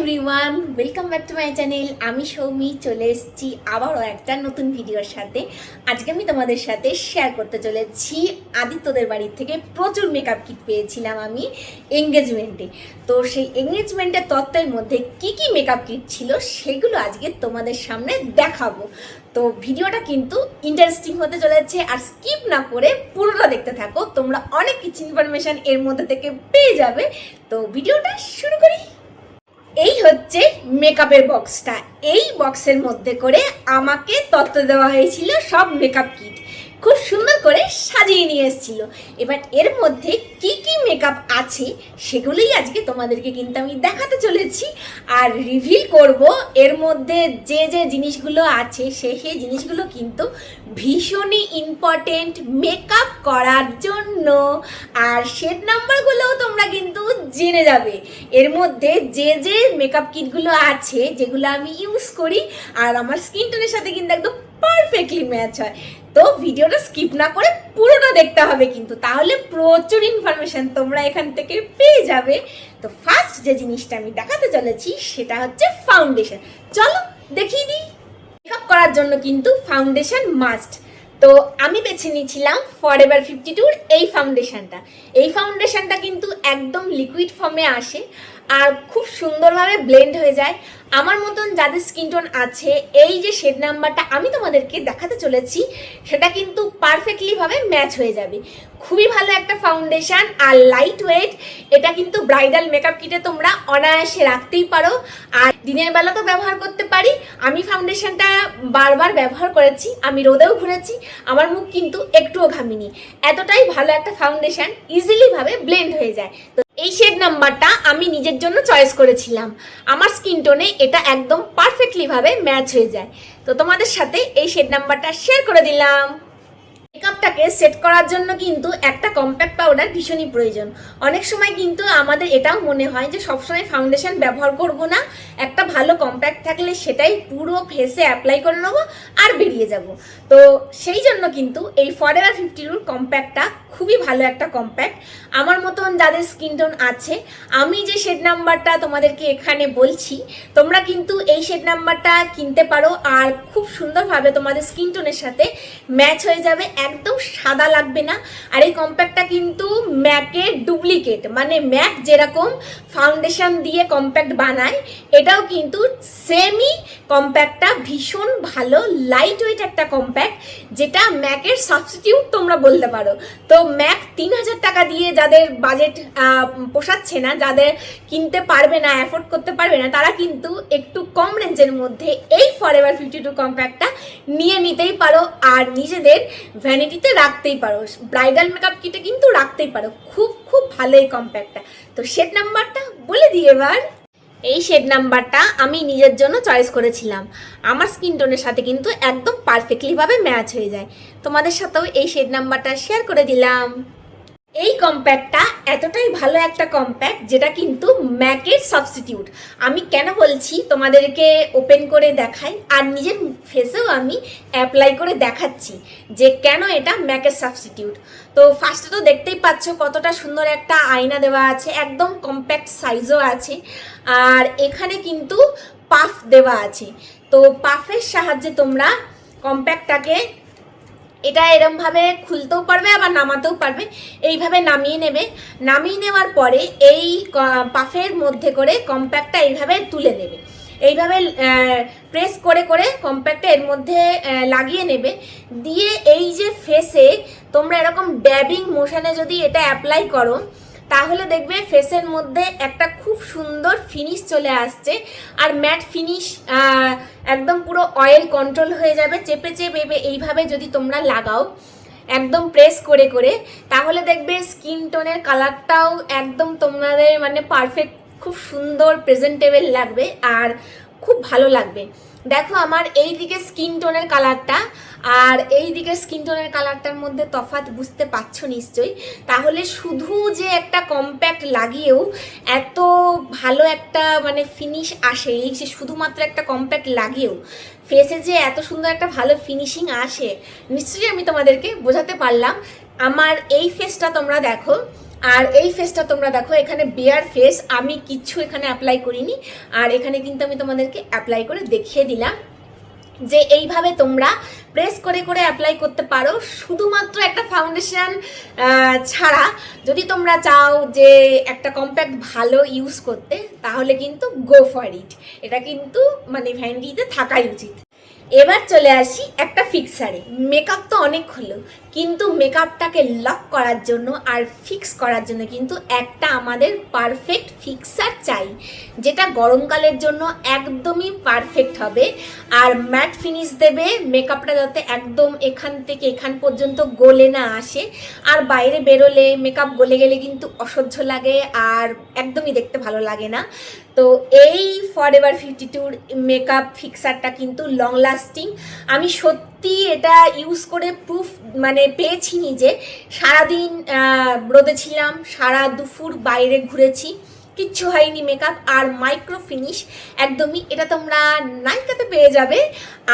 Everyone, welcome back to my channel. আমি সৌমি চলে এসেছি আবারও একটা নতুন ভিডিওর সাথে। আজকে আমি তোমাদের সাথে শেয়ার করতে চলেছি আদিত্যদের বাড়ির থেকে প্রচুর মেকআপ কিট পেয়েছিলাম আমি এঙ্গেজমেন্টে। তো সেই এঙ্গেজমেন্টের তত্ত্বের মধ্যে কি কি মেকআপ কিট ছিল সেগুলো আজকে তোমাদের সামনে দেখাবো। তো ভিডিওটা কিন্তু ইন্টারেস্টিং হতে চলেছে, আর স্কিপ না করে পুরোটা দেখতে থাকো, তোমরা অনেক কিছু ইনফরমেশন এর মধ্যে থেকে পেয়ে যাবে। তো ভিডিওটা শুরু করি। এই হচ্ছে মেকআপের বক্সটা। এই বক্সের মধ্যে করে আমাকে তত্ত্ব দেওয়া হয়েছিল সব মেকআপ কিট, খুব সুন্দর করে সাজিয়ে নিয়ে এসেছিল। এবার এর মধ্যে কি কি মেকআপ আছে সেগুলোই আজকে তোমাদেরকে কিন্তু আমি দেখাতে চলেছি আর রিভিল করব। এর মধ্যে যে যে জিনিসগুলো আছে সেই জিনিসগুলো কিন্তু ভীষণই ইম্পর্টেন্ট মেকআপ করার জন্য, আর শেড নাম্বারগুলোও তোমরা কিন্তু জেনে যাবে। এর মধ্যে যে যে মেকআপ কিটগুলো আছে যেগুলো আমি ইউজ করি আর আমার স্কিন টোনের সাথে কিন্তু একদম পারফেক্টলি ম্যাচ হয়। তো ভিডিওটা স্কিপ না করে পুরোটা দেখতে হবে কিন্তু, তাহলে প্রচুর ইনফরমেশন তোমরা এখান থেকে পেয়ে যাবে। তো ফার্স্ট যে জিনিসটা আমি দেখাতে চলেছি সেটা হচ্ছে ফাউন্ডেশন। চলো দেখিয়ে দিই। মেকআপ করার জন্য কিন্তু ফাউন্ডেশন মাস্ট। তো আমি বেছে নিয়েছিলাম ফরএভার 52 এই ফাউন্ডেশনটা। এই ফাউন্ডেশনটা কিন্তু একদম লিকুইড ফর্মে আসে আর খুব সুন্দরভাবে ব্লেন্ড হয়ে যায়। আমার মতন যাদের স্কিন টোন আছে, এই যে শেড নাম্বারটা আমি তোমাদেরকে দেখাতে চলেছি সেটা কিন্তু পারফেক্টলিভাবে ম্যাচ হয়ে যাবে। খুবই ভালো একটা ফাউন্ডেশন আর লাইট ওয়েট। এটা কিন্তু ব্রাইডাল মেকআপ কিটে তোমরা অনায়াসে রাখতেই পারো, আর দিনের বেলা তো ব্যবহার করতে পারি। আমি ফাউন্ডেশনটা বারবার ব্যবহার করেছি, আমি রোদেও ঘুরেছি, আমার মুখ কিন্তু একটুও ঘামিনি। এতটাই ভালো একটা ফাউন্ডেশন, ইজিলিভাবে ব্লেন্ড হয়ে যায়। তো এই শেড নাম্বারটা আমি নিজের জন্য চয়েস করেছিলাম। আমার স্কিন টোনে এটা একদম পারফেক্টলিভাবে ম্যাচ হয়ে যায়। তো তোমাদের সাথে এই শেড নাম্বারটা শেয়ার করে দিলাম। মেকআপটাকে সেট করার জন্য কিন্তু একটা কম্প্যাক্ট পাউডার ভীষণই প্রয়োজন। অনেক সময় কিন্তু আমাদের এটাও মনে হয় যে সবসময় ফাউন্ডেশন ব্যবহার করব না, একটা ভালো কম্প্যাক্ট থাকলে সেটাই পুরো ফেসে অ্যাপ্লাই করে নেবো আর বেরিয়ে যাব। তো সেই জন্য কিন্তু এই ফরএভার 52 কম্প্যাক্টটা খুবই ভালো একটা কম্প্যাক্ট। আমার মতন যাদের স্কিন টোন আছে, আমি যে শেড নাম্বারটা তোমাদেরকে এখানে বলছি, তোমরা কিন্তু এই শেড নাম্বারটা কিনতে পারো আর খুব সুন্দরভাবে তোমাদের স্কিন টোনের সাথে ম্যাচ হয়ে যাবে, একদম সাদা লাগবে না। আর এই কম্প্যাক্টটা কিন্তু ম্যাকের ডুপ্লিকেট, মানে ম্যাক যেরকম ফাউন্ডেশন দিয়ে কম্প্যাক্ট বানায়, এটাও কিন্তু সেমই কম্প্যাক্টটা ভীষণ ভালো লাইট ওয়েট একটা কম্প্যাক্ট, যেটা ম্যাকের সাবস্টিটিউট তোমরা বলতে পারো। তো ম্যাক 3000 টাকা দিয়ে যাদের বাজেট পোষাচ্ছে না, যাদের কিনতে পারবে না, অ্যাফোর্ড করতে পারবে না, তারা কিন্তু একটু কম রেঞ্জের মধ্যে এই ফরএভার 52 কম্প্যাক্টটা নিয়ে নিতেই পারো আর নিজেদের ভ্যানিটিতে রাখতেই পারো, ব্রাইডাল মেকআপ কিটে কিন্তু রাখতেই পারো। খুব খুব ভালো এই কম্প্যাক্টটা। তো শেড নাম্বারটা বলে দিই এবার। এই শেড নাম্বারটা আমি নিজের জন্য চয়েস করেছিলাম, আমার স্কিন টোনের সাথে কিন্তু একদম পারফেক্টলিভাবে ম্যাচ হয়ে যায়। তোমাদের সাথেও এই শেড নাম্বারটা শেয়ার করে দিলাম। এই কম্প্যাক্টটা এতটাই ভালো একটা কম্প্যাক্ট যেটা কিন্তু ম্যাকের সাবস্টিটিউট। আমি কেন বলছি তোমাদেরকে ওপেন করে দেখাই আর নিজের ফেসেও আমি অ্যাপ্লাই করে দেখাচ্ছি যে কেন এটা ম্যাকের সাবস্টিটিউট। তো ফার্স্টে তো দেখতেই পাচ্ছ কতটা সুন্দর একটা আয়না দেওয়া আছে, একদম কম্প্যাক্ট সাইজও আছে, আর এখানে কিন্তু পাফ দেওয়া আছে। তো পাফের সাহায্যে তোমরা কম্প্যাক্টটাকে এটা এরমভাবে খুলতেও পারবে আবার নামাতেও পারবে। এইভাবে নামিয়ে নেবে, নামিয়ে নেওয়ার পরে এই পাফের মধ্যে করে কম্প্যাক্টটা এইভাবে তুলে নেবে, এইভাবে প্রেস করে করে কম্প্যাক্টটা এর মধ্যে লাগিয়ে নেবে। দিয়ে এই যে ফেসে তোমরা এরকম ড্যাবিং মোশনে যদি এটা অ্যাপ্লাই করো, তাহলে দেখবে ফেসের মধ্যে একটা খুব সুন্দর ফিনিশ চলে আসছে, আর ম্যাট ফিনিশ, একদম পুরো অয়েল কন্ট্রোল হয়ে যাবে। চেপে চেপে এইভাবে যদি তোমরা লাগাও একদম প্রেস করে করে, তাহলে দেখবে স্কিন টোনের কালারটাও একদম তোমাদের মানে পারফেক্ট, খুব সুন্দর প্রেজেন্টেবল লাগবে আর খুব ভালো লাগবে। দেখো আমার এই দিকে স্কিন টোনের কালারটা আর এই দিকের স্কিন টোনের কালারটার মধ্যে তফাৎ বুঝতে পারছো নিশ্চয়ই। তাহলে শুধু যে একটা কম্প্যাক্ট লাগিয়েও এত ভালো একটা মানে ফিনিশ আসে, এই যে শুধুমাত্র একটা কম্প্যাক্ট লাগিয়েও ফেসে যে এত সুন্দর একটা ভালো ফিনিশিং আসে, নিশ্চয়ই আমি তোমাদেরকে বোঝাতে পারলাম। আমার এই ফেসটা তোমরা দেখো, আর এই ফেসটা তোমরা দেখো, এখানে বেয়ার ফেস, আমি কিচ্ছু এখানে অ্যাপ্লাই করিনি। আর এখানে কিন্তু আমি তোমাদেরকে অ্যাপ্লাই করে দেখিয়ে দিলাম যে এইভাবে তোমরা প্রেস করে করে অ্যাপ্লাই করতে পারো, শুধুমাত্র একটা ফাউন্ডেশন ছাড়া। যদি তোমরা চাও যে একটা কম্প্যাক্ট ভালো ইউজ করতে, তাহলে কিন্তু গো ফর ইট, এটা কিন্তু মানে ভ্যানিটিতে থাকাই উচিত। এবার চলে আসি একটা ফিক্সারে। মেকআপ তো অনেক হলো, কিন্তু মেকআপটাকে লক করার জন্য আর ফিক্স করার জন্য কিন্তু একটা আমাদের পারফেক্ট ফিক্সার চাই, যেটা গরমকালের জন্য একদমই পারফেক্ট হবে আর ম্যাট ফিনিশ দেবে। মেকআপটা যাতে একদম এখান থেকে এখান পর্যন্ত গলে না আসে, আর বাইরে বেরোলে মেকআপ গলে গেলে কিন্তু অসহ্য লাগে আর একদমই দেখতে ভালো লাগে না। তো এই ফরএভার 52 মেকআপ ফিক্সারটা কিন্তু লং লাস্টিং। আমি সত্যি এটা ইউজ করে প্রুফ মানে পেয়েছি নিজে। সারাদিন রোদে ছিলাম, সারা দুপুর বাইরে ঘুরেছি, কিচ্ছু হয়নি মেকআপ। আর মাইক্রো ফিনিশ একদমই, এটা তোমরা নাইকাতে পেয়ে যাবে,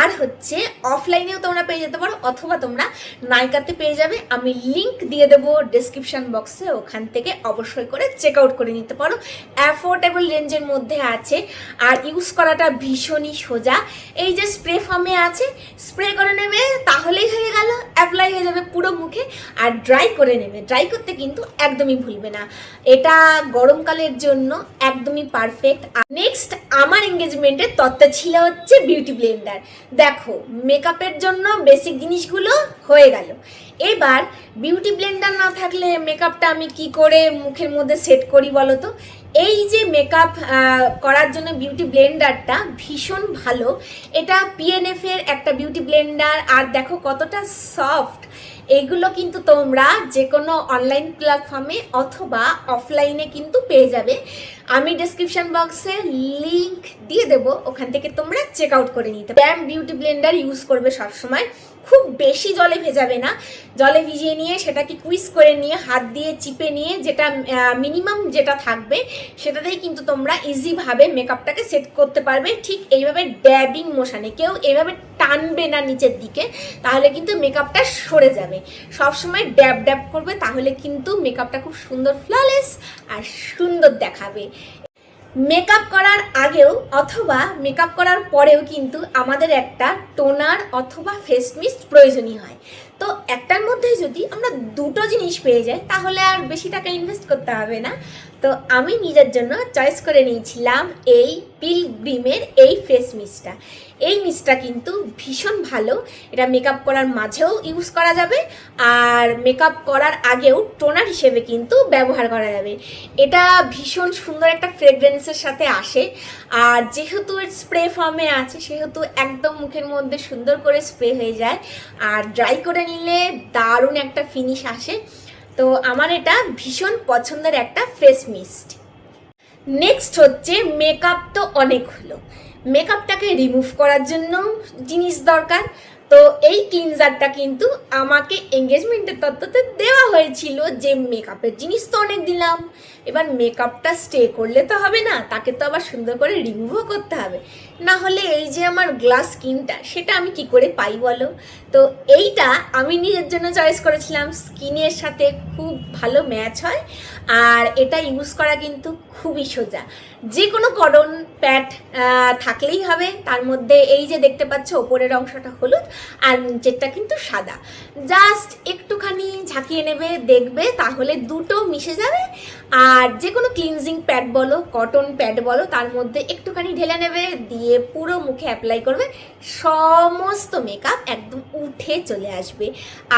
আর হচ্ছে অফলাইনেও তোমরা পেয়ে যেতে পারো, অথবা তোমরা নাইকাতে পেয়ে যাবে। আমি লিংক দিয়ে দেবো ডেসক্রিপশন বক্সে, ওখান থেকে অবশ্যই করে চেক আউট করে নিতে পারো। অ্যাফোর্ডেবল রেঞ্জের মধ্যে আছে আর ইউজ করাটা ভীষণই সোজা। এই যে স্প্রে ফর্মে আছে, স্প্রে করে নেবে তাহলেই হয়ে গেল, অ্যাপ্লাই হয়ে যাবে পুরো মুখে। আর ড্রাই করে নেবে, ড্রাই করতে কিন্তু একদমই ভুলবে না, এটা গরমকালের জন্য একদমই পারফেক্ট। নেক্সট আমার এঙ্গেজমেন্টের তত্ত্ব ছিল হচ্ছে বিউটি ব্লেন্ডার। দেখো, মেকআপের জন্য বেসিক জিনিসগুলো হয়ে গেল, এবার বিউটি ব্লেন্ডার না থাকলে মেকআপটা আমি কি করে মুখের মধ্যে সেট করি বলো তো। এই যে মেকআপ করার জন্য বিউটি ব্লেন্ডারটা ভীষণ ভালো, এটা পিএনএফ এর একটা বিউটি ব্লেন্ডার, আর দেখো কতটা সফট। এগুলো কিন্তু তোমরা যে কোনো অনলাইন প্ল্যাটফর্মে অথবা অফলাইনে কিন্তু পেয়ে যাবে। আমি ডেসক্রিপশন বক্সে লিংক দিয়ে দেবো, ওখান থেকে তোমরা চেক আউট করে নিতে পারো। ড্যাম বিউটি ব্লেন্ডার ইউজ করবে সবসময়, খুব বেশি জলে ভেজাবে না। জলে ভিজিয়ে নিয়ে সেটাকে কুইজ করে নিয়ে হাত দিয়ে চিপে নিয়ে যেটা মিনিমাম যেটা থাকবে সেটাতেই কিন্তু তোমরা ইজিভাবে মেকআপটাকে সেট করতে পারবে। ঠিক এইভাবে ড্যাবিং মোশানে, কেউ এইভাবে টানবে না নিচের দিকে, তাহলে কিন্তু মেকআপটা সরে যাবে। সবসময় ড্যাব ড্যাব করবে, তাহলে কিন্তু মেকআপটা খুব সুন্দর ফ্ললেস আর সুন্দর দেখাবে। মেকআপ করার আগেও অথবা মেকআপ করার পরেও কিন্তু আমাদের একটা টোনার অথবা ফেস মিস্ট প্রয়োজনীয় হয়। তো একটার মধ্যে যদি আমরা দুটো জিনিস পেয়ে যাই, তাহলে আর বেশি টাকা ইনভেস্ট করতে হবে না। তো আমি নিজের জন্য চয়েস করে নিয়েছিলাম এই পিলগ্রিমের এই ফেস মিস্টটা। এই মিস্টটা কিন্তু ভীষণ ভালো, এটা মেকআপ করার মাঝেও ইউজ করা যাবে আর মেকআপ করার আগেও টোনার হিসেবে কিন্তু ব্যবহার করা যাবে। এটা ভীষণ সুন্দর একটা ফ্রেগরেন্সের সাথে আসে, আর যেহেতু এর স্প্রে ফর্মে আছে সেহেতু একদম মুখের মধ্যে সুন্দর করে স্প্রে হয়ে যায়, আর ড্রাই করে নিলে দারুণ একটা ফিনিশ আসে। তো আমার এটা ভীষণ পছন্দের একটা ফেস মিস্ট। নেক্সট হচ্ছে, মেকআপ তো অনেক হলো, মেকআপটাকে রিমুভ করার জন্য জিনিস দরকার। তো এই ক্লিনজারটা কিন্তু আমাকে এঙ্গেজমেন্টের তত্ত্বতে দেওয়া হয়েছিল, যে মেকআপের জিনিস তো অনেক দিলাম, এবার মেকআপটা স্টে করলে তো হবে না, তাকে তো আবার সুন্দর করে রিমুভও করতে হবে, না হলে এই যে আমার গ্লাস স্কিনটা সেটা আমি কি করে পাই বলো। তো এইটা আমি নিজের জন্য চয়েস করেছিলাম, স্কিনের সাথে খুব ভালো ম্যাচ হয়, আর এটা ইউজ করা কিন্তু খুবই সোজা। যে কোনো কটন প্যাড থাকলেই হবে, তার মধ্যে এই যে দেখতে পাচ্ছ ওপরের অংশটা হলুদ আর নিচেরটা কিন্তু সাদা, জাস্ট একটুখানি ঝাঁকিয়ে নেবে, দেখবে তাহলে দুটো মিশে যাবে। আর যে কোনো ক্লিনজিং প্যাড বলো, কটন প্যাড বলো, তার মধ্যে একটুখানি ঢেলে নেবে, দিয়ে পুরো মুখে অ্যাপ্লাই করবে, সমস্ত মেকআপ একদম উঠে চলে আসবে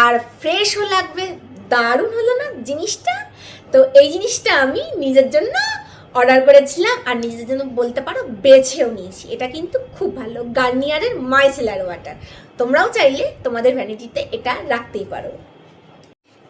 আর ফ্রেশও লাগবে। দারুণ হলো না জিনিসটা? তো এই জিনিসটা আমি নিজের জন্য অর্ডার করেছিলাম আর নিজের জন্য বলতে পারো বেছেও নিয়েছি। এটা কিন্তু খুব ভালো, গার্নিয়ারের মাইসেলার ওয়াটার। তোমরাও চাইলে তোমাদের ভ্যানিটিতে এটা রাখতেই পারো।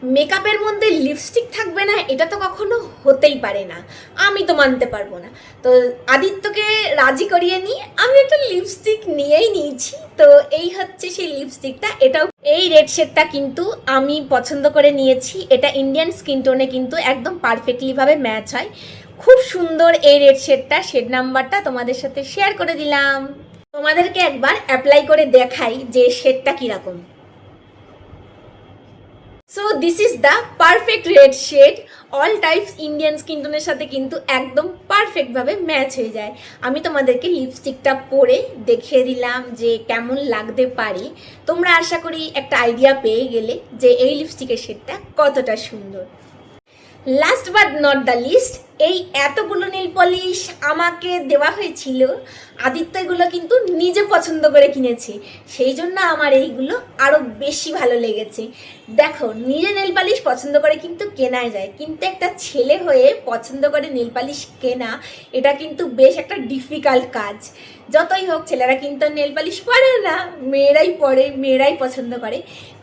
মেকআপের মধ্যে লিপস্টিক থাকবে না এটা তো কখনো হতেই পারে না, আমি তো মানতে পারবো না। তো আদিত্যকে রাজি করিয়ে নিয়ে আমি একটা লিপস্টিক নিয়েই নিয়েছি। তো এই হচ্ছে সেই লিপস্টিকটা, এটাও এই রেড শেডটা কিন্তু আমি পছন্দ করে নিয়েছি। এটা ইন্ডিয়ান স্কিন টোনে কিন্তু একদম পারফেক্টলিভাবে ম্যাচ হয়, খুব সুন্দর এই রেড শেডটা। শেড নাম্বারটা তোমাদের সাথে শেয়ার করে দিলাম। তোমাদেরকে একবার অ্যাপ্লাই করে দেখাই যে শেডটা কীরকম। So this is the perfect red shade. All types Indian skin টোনের সাথে কিন্তু একদম পারফেক্টভাবে ম্যাচ হয়ে যায়। আমি তোমাদেরকে লিপস্টিকটা পরে দেখিয়ে দিলাম যে কেমন লাগতে পারে। তোমরা আশা করি একটা আইডিয়া পেয়ে গেলে যে এই লিপস্টিকের শেডটা কতটা সুন্দর। Last but not the least, এই এতগুলো নেল পলিশ আমাকে দেওয়া হয়েছিল। আদিত্য এগুলো কিন্তু নিজে পছন্দ করে কিনেছে, সেই জন্য আমার এইগুলো আরও বেশি ভালো লেগেছে। দেখো, নিজে নেল পালিশ পছন্দ করে কিন্তু কেনাই যায়, কিন্তু একটা ছেলে হয়ে পছন্দ করে নেল পালিশ কেনা এটা কিন্তু বেশ একটা ডিফিকাল্ট কাজ। যতই হোক, ছেলেরা কিন্তু নেল পালিশ পরে না, মেয়েরাই পরে, মেয়েরাই পছন্দ করে।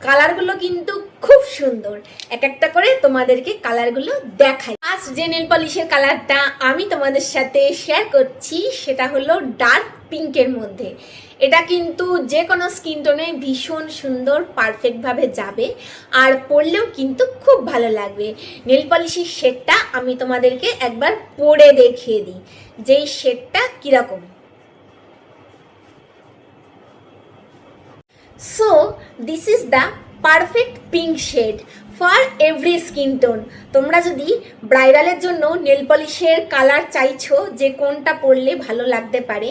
কালারগুলো কিন্তু খুব সুন্দর, এক একটা করে তোমাদেরকে কালারগুলো দেখাই। ফার্স্ট যে নেল পলিশের কালারটা আমি তোমাদের সাথে শেয়ার করছি সেটা হলো ডার্ক পিঙ্কের মধ্যে। এটা কিন্তু যে কোনো স্কিন টোনে ভীষণ সুন্দর, পারফেক্টভাবে যাবে, আর পরলেও কিন্তু খুব ভালো লাগবে। নেল পলিশের শেডটা আমি তোমাদেরকে একবার পরে দেখিয়ে দিই যেই শেডটা কীরকম। So this is the perfect pink shade for every skin tone. তোমরা যদি ব্রাইডালের জন্য নেল পলিশের কালার চাইছো যে কোনটা পরলে ভালো লাগতে পারে,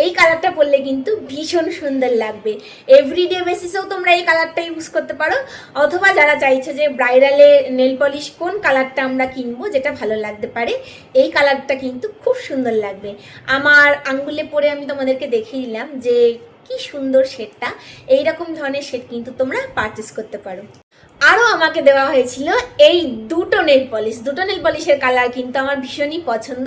এই কালারটা পরলে কিন্তু ভীষণ সুন্দর লাগবে। এভরিডে বেসিসেও তোমরা এই কালারটা ইউজ করতে পারো, অথবা যারা চাইছো যে ব্রাইডালের নেল পলিশ কোন কালারটা আমরা কিনবো যেটা ভালো লাগতে পারে, এই কালারটা কিন্তু খুব সুন্দর লাগবে। আমার আঙ্গুলে পরে আমি তোমাদেরকে দেখিয়ে দিলাম যে কি সুন্দর শেডটা। এইরকম ধরনের শেড কিন্তু তোমরা পারচেস করতে পারো। আরও আমাকে দেওয়া হয়েছিল এই দুটো নেল পলিশের কালার কিন্তু আমার ভীষণই পছন্দ।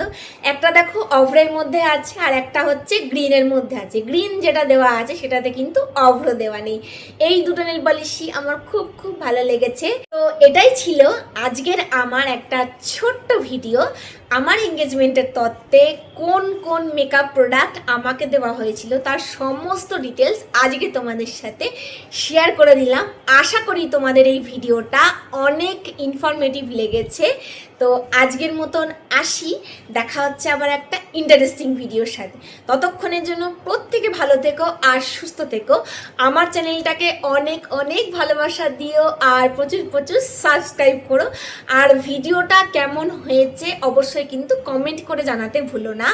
একটা দেখো অভ্রের মধ্যে আছে, আর একটা হচ্ছে গ্রিনের মধ্যে আছে। গ্রিন যেটা দেওয়া আছে সেটাতে কিন্তু অভ্র দেওয়া নেই। এই দুটো নেল পলিশই আমার খুব খুব ভালো লেগেছে। তো এটাই ছিল আজকের আমার একটা ছোট্ট ভিডিও। আমার এঙ্গেজমেন্টের তত্ত্বে কোন কোন মেকআপ প্রোডাক্ট আমাকে দেওয়া হয়েছিল তার সমস্ত ডিটেলস আজকে তোমাদের সাথে শেয়ার করে দিলাম। আশা করি তোমাদের এই ভিডিওটা অনেক ইনফরমেটিভ লেগেছে। তো আজকের মতন আসি, দেখা হচ্ছে আবার একটা ইন্টারেস্টিং ভিডিওর সাথে। ততক্ষণের জন্য প্রত্যেকে ভালো থেকো আর সুস্থ থেকো। আমার চ্যানেলটাকে অনেক অনেক ভালোবাসা দিও, আর প্রচুর প্রচুর সাবস্ক্রাইব করো। আর ভিডিওটা কেমন হয়েছে অবশ্যই কিন্তু কমেন্ট করে জানাতে ভুলো না।